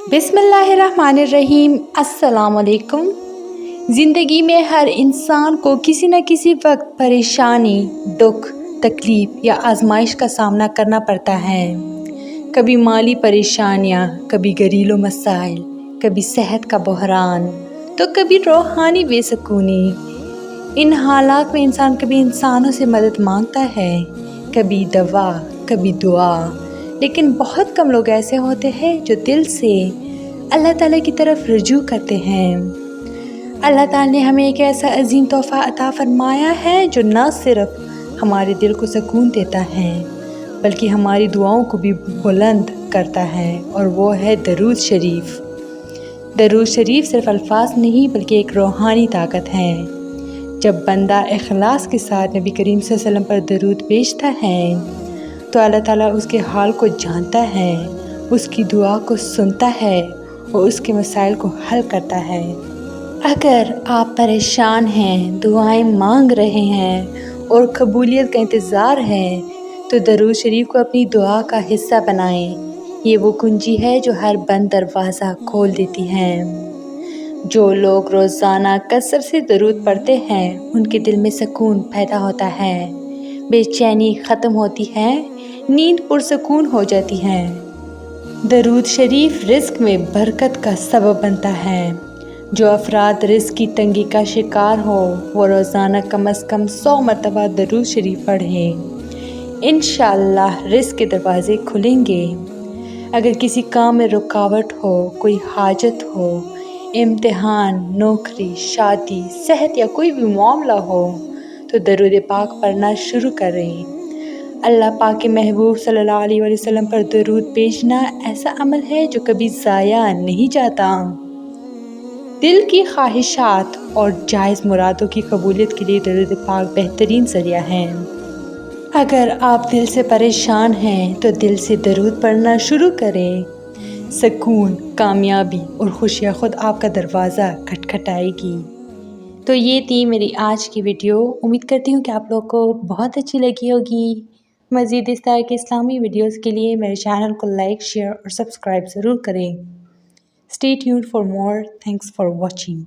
बिस्मिल्लाहिर्रहमानिर्रहीम। अस्सलाम वालेकुम। ज़िंदगी में हर इंसान को किसी न किसी वक्त परेशानी, दुख, तकलीफ़ या आजमाइश का सामना करना पड़ता है। कभी माली परेशानियाँ, कभी घरेलू मसाइल, कभी सेहत का बहरान, तो कभी रूहानी बेसुकूनी। इन हालात में इंसान कभी इंसानों से मदद मांगता है, कभी दवा, कभी दुआ, लेकिन बहुत कम लोग ऐसे होते हैं जो दिल से अल्लाह ताला की तरफ रुजू करते हैं। अल्लाह ताला ने हमें एक ऐसा अजीम तोहफ़ा अता फरमाया है जो न सिर्फ हमारे दिल को सुकून देता है बल्कि हमारी दुआओं को भी बुलंद करता है, और वो है दरूद शरीफ। दरूद शरीफ सिर्फ अल्फाज नहीं बल्कि एक रूहानी ताकत है। जब बंदा इखलास के साथ नबी करीम सल्लल्लाहु अलैहि वसल्लम पर दरूद भेजता है तो अल्लाह ताला उसके हाल को जानता है, उसकी दुआ को सुनता है और उसके मसाइल को हल करता है। अगर आप परेशान हैं, दुआएं मांग रहे हैं और कबूलियत का इंतज़ार है तो दरूद शरीफ को अपनी दुआ का हिस्सा बनाएं। ये वो कुंजी है जो हर बंद दरवाज़ा खोल देती है। जो लोग रोज़ाना कसरत से दरूद पढ़ते हैं उनके दिल में सुकून पैदा होता है, बेचैनी ख़त्म होती है, नींद पुरसुकून हो जाती है। दरूद शरीफ रिज़्क़ में बरकत का सबब बनता है। जो अफराद रिज़्क़ की तंगी का शिकार हो वो रोज़ाना कम से कम 100 मरतबा दरूद शरीफ पढ़ें। इंशाअल्लाह रिज़्क़ के दरवाज़े खुलेंगे। अगर किसी काम में रुकावट हो, कोई हाजत हो, इम्तिहान, नौकरी, शादी, सेहत या कोई भी मामला हो तो दरूद पाक पढ़ना शुरू करें। अल्लाह पाक के महबूब सल्लल्लाहु अलैहि वसल्लम पर दरूद भेजना ऐसा अमल है जो कभी ज़ाया नहीं जाता। दिल की ख्वाहिशात और जायज़ मुरादों की कबूलियत के लिए दरूद पाक बेहतरीन ज़रिया है। अगर आप दिल से परेशान हैं तो दिल से दरूद पढ़ना शुरू करें। सुकून, कामयाबी और खुशियाँ खुद आपका दरवाज़ा खटखटाएगी। तो ये थी मेरी आज की वीडियो। उम्मीद करती हूँ कि आप लोगों को बहुत अच्छी लगी होगी। मज़ीद इस तरह के इस्लामी वीडियोस के लिए मेरे चैनल को लाइक, शेयर और सब्सक्राइब ज़रूर करें। Stay tuned for more. Thanks for watching.